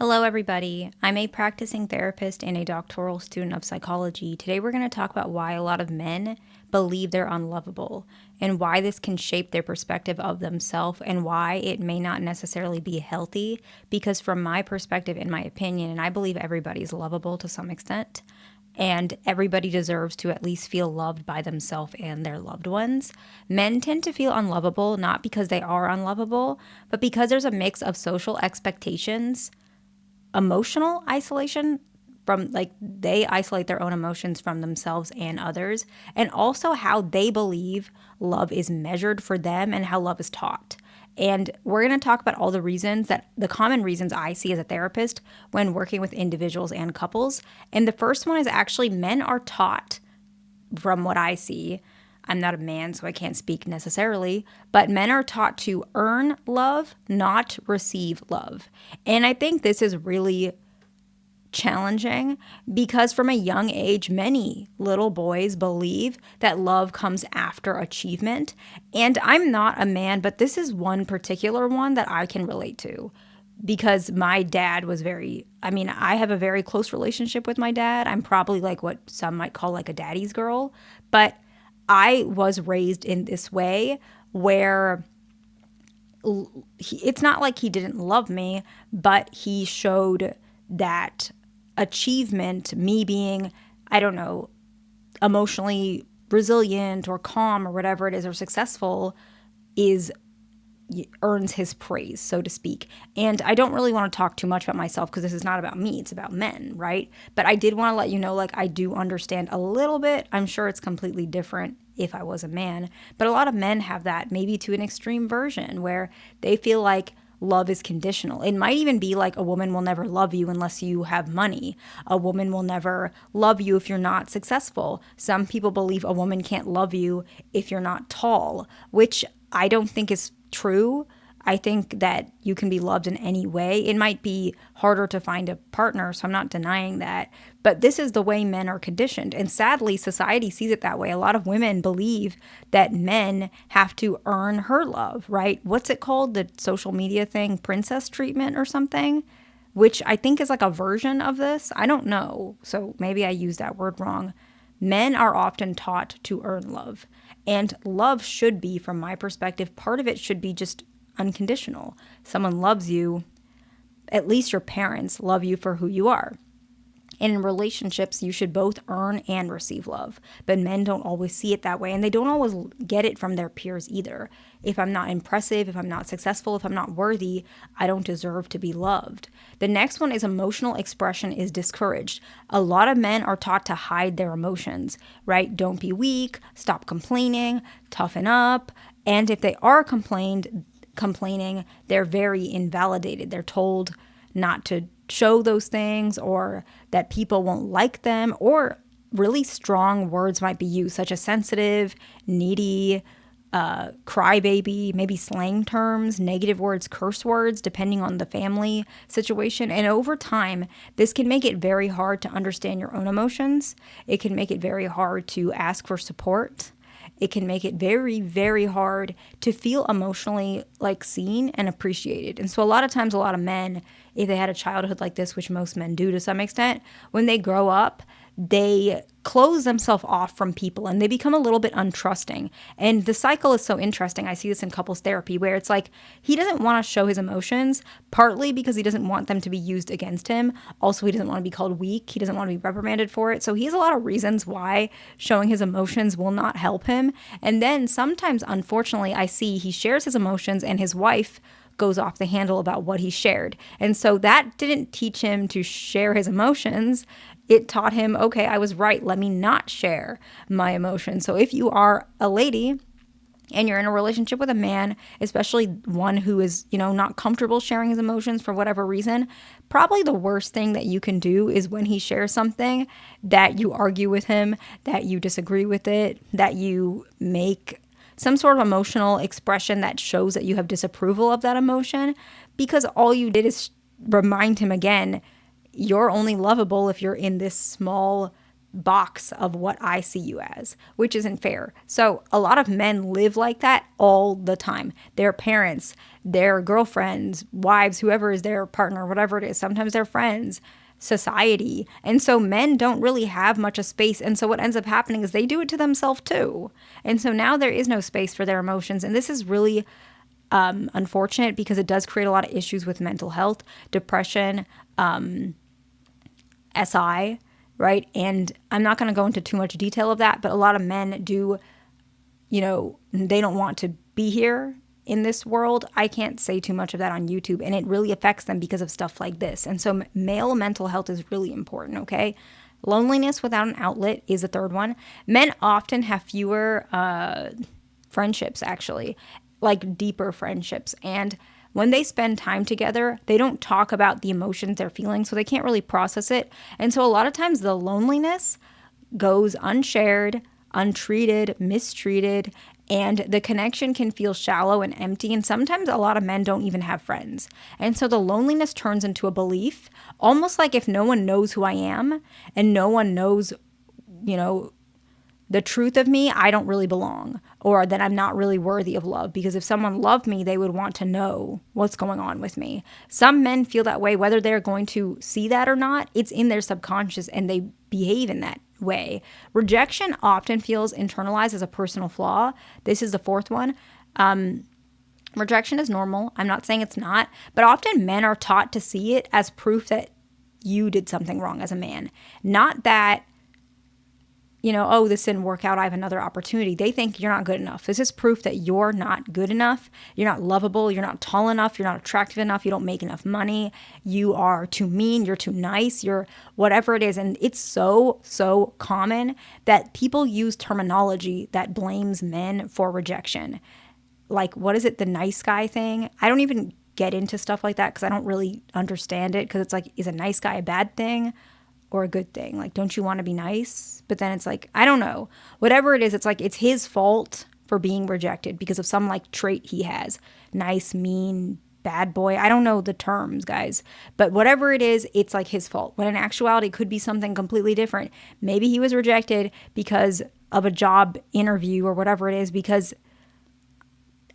Hello, everybody. I'm a practicing therapist and a doctoral student of psychology. Today, we're going to talk about why a lot of men believe they're unlovable and why this can shape their perspective of themselves and why it may not necessarily be healthy. Because, from my perspective, in my opinion, and I believe everybody's lovable to some extent, and everybody deserves to at least feel loved by themselves and their loved ones. Men tend to feel unlovable not because they are unlovable, but because there's a mix of social expectations, emotional isolation from they isolate their own emotions from themselves and others, and also how they believe love is measured for them and how love is taught. And we're going to talk about all the reasons that the common reasons I see as a therapist when working with individuals and couples. And the first one is actually men are taught, from what I see. I'm not a man, so I can't speak necessarily, but men are taught to earn love, not receive love. And I think this is really challenging because from a young age, many little boys believe that love comes after achievement. And I'm not a man, but this is one particular one that I can relate to because my dad was I have a very close relationship with my dad. I'm probably like what some might call like a daddy's girl, but I was raised in this way where it's not like he didn't love me, but he showed that achievement, me being, I don't know, emotionally resilient or calm or whatever it is, or successful, is earns his praise, so to speak. And I don't really want to talk too much about myself because this is not about me, it's about men, right? But I did want to let you know, I do understand a little bit. I'm sure it's completely different if I was a man, but a lot of men have that, maybe to an extreme version, where they feel like love is conditional. It might even be like a woman will never love you unless you have money. A woman will never love you if you're not successful. Some people believe a woman can't love you if you're not tall, which I don't think is true. I think that you can be loved in any way. It might be harder to find a partner, so I'm not denying that. But this is the way men are conditioned. And sadly, society sees it that way. A lot of women believe that men have to earn her love, right? What's it called? The social media thing, princess treatment or something? Which I think is like a version of this. I don't know. So maybe I used that word wrong. Men are often taught to earn love. And love should be, from my perspective, part of it should be just unconditional. Someone loves you, at least your parents love you for who you are. And in relationships, you should both earn and receive love. But men don't always see it that way, and they don't always get it from their peers either. If I'm not impressive, if I'm not successful, if I'm not worthy, I don't deserve to be loved. The next one is emotional expression is discouraged. A lot of men are taught to hide their emotions, right? Don't be weak, stop complaining, toughen up. And if they are complaining, they're very invalidated. They're told not to show those things, or that people won't like them, or really strong words might be used, such as sensitive, needy, crybaby, maybe slang terms, negative words, curse words, depending on the family situation. And over time, this can make it very hard to understand your own emotions. It can make it very hard to ask for support. It can make it very, very hard to feel emotionally seen and appreciated. And so a lot of times, a lot of men, if they had a childhood like this, which most men do to some extent, when they grow up, they close themselves off from people and they become a little bit untrusting. And the cycle is so interesting. I see this in couples therapy where it's like he doesn't want to show his emotions, partly because he doesn't want them to be used against him. Also, he doesn't want to be called weak. He doesn't want to be reprimanded for it. So he has a lot of reasons why showing his emotions will not help him. And then sometimes, unfortunately, I see he shares his emotions and his wife goes off the handle about what he shared. And so that didn't teach him to share his emotions. It taught him, okay, I was right. Let me not share my emotions. So if you are a lady and you're in a relationship with a man, especially one who is, not comfortable sharing his emotions for whatever reason, probably the worst thing that you can do is when he shares something that you argue with him, that you disagree with it, that you make some sort of emotional expression that shows that you have disapproval of that emotion, because all you did is remind him again, you're only lovable if you're in this small box of what I see you as, which isn't fair. So a lot of men live like that all the time. Their parents, their girlfriends, wives, whoever is their partner, whatever it is, sometimes their friends, society. And so men don't really have much of space. And so what ends up happening is they do it to themselves too. And so now there is no space for their emotions. And this is really unfortunate because it does create a lot of issues with mental health, depression, SI, right? And I'm not going to go into too much detail of that, but a lot of men do, they don't want to be here in this world. I can't say too much of that on YouTube, and it really affects them because of stuff like this. And so male mental health is really important, okay? Loneliness without an outlet is a third one. Men often have fewer friendships, actually, like deeper friendships. And when they spend time together, they don't talk about the emotions they're feeling, so they can't really process it. And so a lot of times the loneliness goes unshared, untreated, mistreated, and the connection can feel shallow and empty. And sometimes a lot of men don't even have friends. And so the loneliness turns into a belief, almost like if no one knows who I am and no one knows, the truth of me, I don't really belong, or that I'm not really worthy of love, because if someone loved me, they would want to know what's going on with me. Some men feel that way, whether they're going to see that or not. It's in their subconscious and they behave in that way. Rejection often feels internalized as a personal flaw. This is the fourth one. Rejection is normal. I'm not saying it's not, but often men are taught to see it as proof that you did something wrong as a man. Not that, oh, this didn't work out, I have another opportunity. They think you're not good enough. This is proof that you're not good enough. You're not lovable. You're not tall enough. You're not attractive enough. You don't make enough money. You are too mean. You're too nice. You're whatever it is. And it's so, so common that people use terminology that blames men for rejection. Like, what is it? The nice guy thing? I don't even get into stuff like that because I don't really understand it, because it's like, is a nice guy a bad thing or a good thing? Like, don't you want to be nice? But then it's like, I don't know. Whatever it is, it's like, it's his fault for being rejected because of some like trait he has. Nice, mean, bad boy. I don't know the terms, guys. But whatever it is, it's like his fault. When in actuality, it could be something completely different. Maybe he was rejected because of a job interview or whatever it is, because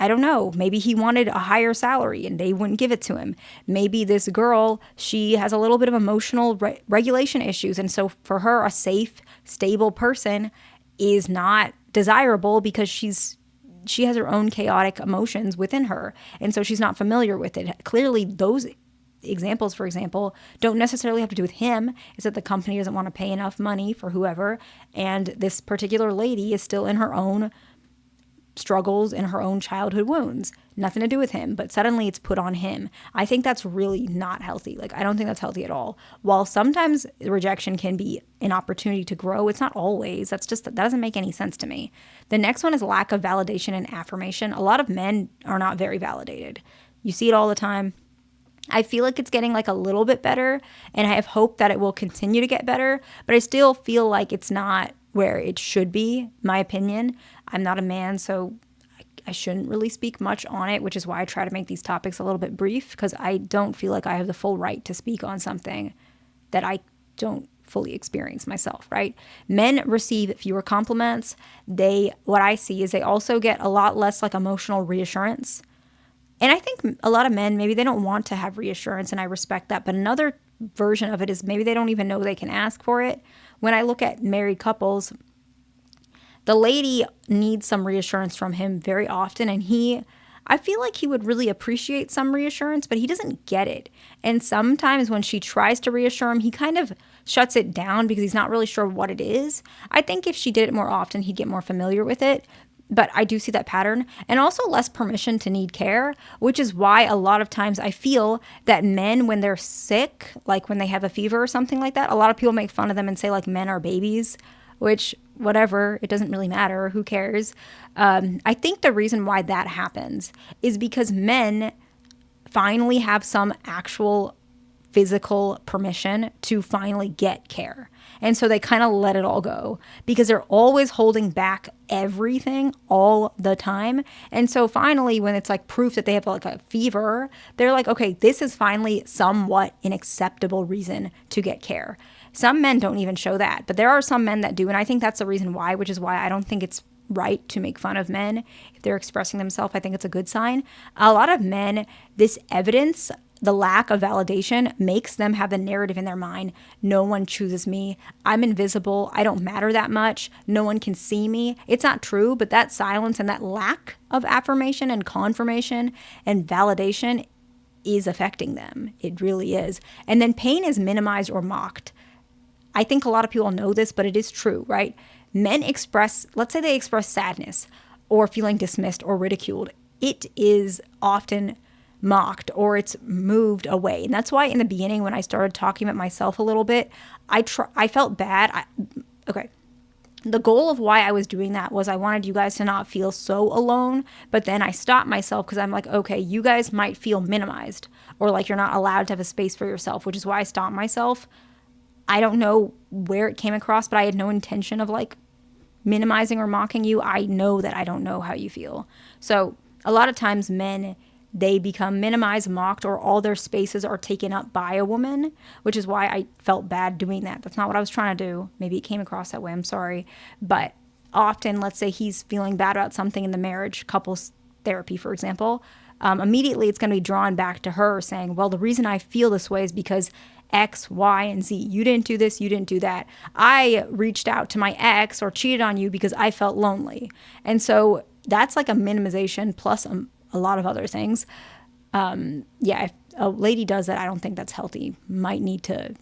I don't know. Maybe he wanted a higher salary and they wouldn't give it to him. Maybe this girl, she has a little bit of emotional regulation issues. And so for her, a safe, stable person is not desirable because she has her own chaotic emotions within her. And so she's not familiar with it. Clearly, those examples, for example, don't necessarily have to do with him. It's that the company doesn't want to pay enough money for whoever. And this particular lady is still in her own struggles, in her own childhood wounds. Nothing to do with him, but suddenly it's put on him. I think that's really not healthy. Like, I don't think that's healthy at all. While sometimes rejection can be an opportunity to grow, it's not always. That doesn't make any sense to me. The next one is lack of validation and affirmation. A lot of men are not very validated. You see it all the time. I feel like it's getting like a little bit better, and I have hope that it will continue to get better, but I still feel like it's not where it should be, my opinion. I'm not a man, so I shouldn't really speak much on it, which is why I try to make these topics a little bit brief, because I don't feel like I have the full right to speak on something that I don't fully experience myself, right? Men receive fewer compliments. What I see is they also get a lot less like emotional reassurance. And I think a lot of men, maybe they don't want to have reassurance, and I respect that. But another version of it is maybe they don't even know they can ask for it. When I look at married couples, the lady needs some reassurance from him very often, and I feel like he would really appreciate some reassurance, but he doesn't get it. And sometimes when she tries to reassure him, he kind of shuts it down because he's not really sure what it is. I think if she did it more often, he'd get more familiar with it. But I do see that pattern, and also less permission to need care, which is why a lot of times I feel that men, when they're sick, like when they have a fever or something like that, a lot of people make fun of them and say like men are babies, which whatever, it doesn't really matter. Who cares? I think the reason why that happens is because men finally have some actual physical permission to finally get care. And so they kind of let it all go because they're always holding back everything all the time. And so finally, when it's like proof that they have like a fever, they're like, okay, this is finally somewhat an acceptable reason to get care. Some men don't even show that, but there are some men that do. And I think that's the reason why, which is why I don't think it's right to make fun of men if they're expressing themselves. I think it's a good sign. A lot of men, this evidence, the lack of validation, makes them have the narrative in their mind. No one chooses me. I'm invisible. I don't matter that much. No one can see me. It's not true, but that silence and that lack of affirmation and confirmation and validation is affecting them. It really is. And then pain is minimized or mocked. I think a lot of people know this, but it is true, right? Men express, let's say they express sadness or feeling dismissed or ridiculed. It is often mocked or it's moved away. And that's why in the beginning, when I started talking about myself a little bit, I felt bad. Okay. The goal of why I was doing that was I wanted you guys to not feel so alone, but then I stopped myself because I'm like, okay, you guys might feel minimized or like you're not allowed to have a space for yourself, which is why I stopped myself. I don't know where it came across, but I had no intention of like minimizing or mocking you. I know that I don't know how you feel. So a lot of times men, they become minimized, mocked, or all their spaces are taken up by a woman, which is why I felt bad doing that. That's not what I was trying to do. Maybe it came across that way. I'm sorry. But often, let's say he's feeling bad about something in the marriage, couples therapy, for example, immediately it's going to be drawn back to her saying, well, the reason I feel this way is because X, Y, and Z. You didn't do this. You didn't do that. I reached out to my ex or cheated on you because I felt lonely. And so that's like a minimization plus a lot of other things. If a lady does that, I don't think that's healthy. Might need to,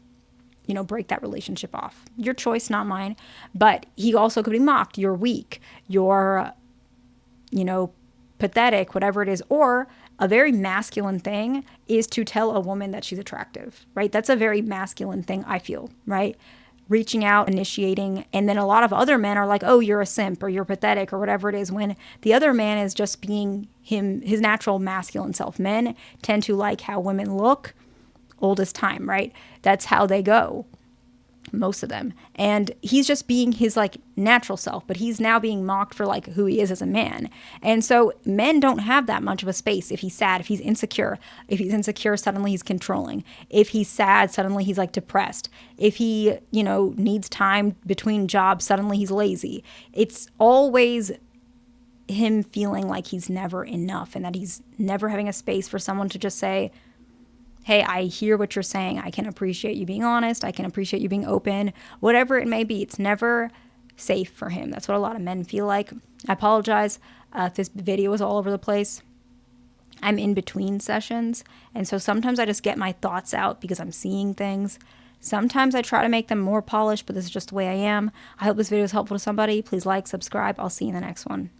break that relationship off. Your choice, not mine. But he also could be mocked. You're weak. You're, pathetic, whatever it is. Or a very masculine thing is to tell a woman that she's attractive, right? That's a very masculine thing, I feel, right? Reaching out, initiating, and then a lot of other men are like, oh, you're a simp or you're pathetic or whatever it is, when the other man is just being his natural masculine self. Men tend to like how women look, oldest time, right? That's how they go, most of them. And he's just being his like natural self, but he's now being mocked for like who he is as a man. And so men don't have that much of a space. If he's sad, if he's insecure, suddenly he's controlling. If he's sad, suddenly he's like depressed. If he, needs time between jobs, suddenly he's lazy. It's always him feeling like he's never enough and that he's never having a space for someone to just say, hey, I hear what you're saying. I can appreciate you being honest. I can appreciate you being open, whatever it may be. It's never safe for him. That's what a lot of men feel like. I apologize if this video is all over the place. I'm in between sessions. And so sometimes I just get my thoughts out because I'm seeing things. Sometimes I try to make them more polished, but this is just the way I am. I hope this video is helpful to somebody. Please like, subscribe. I'll see you in the next one.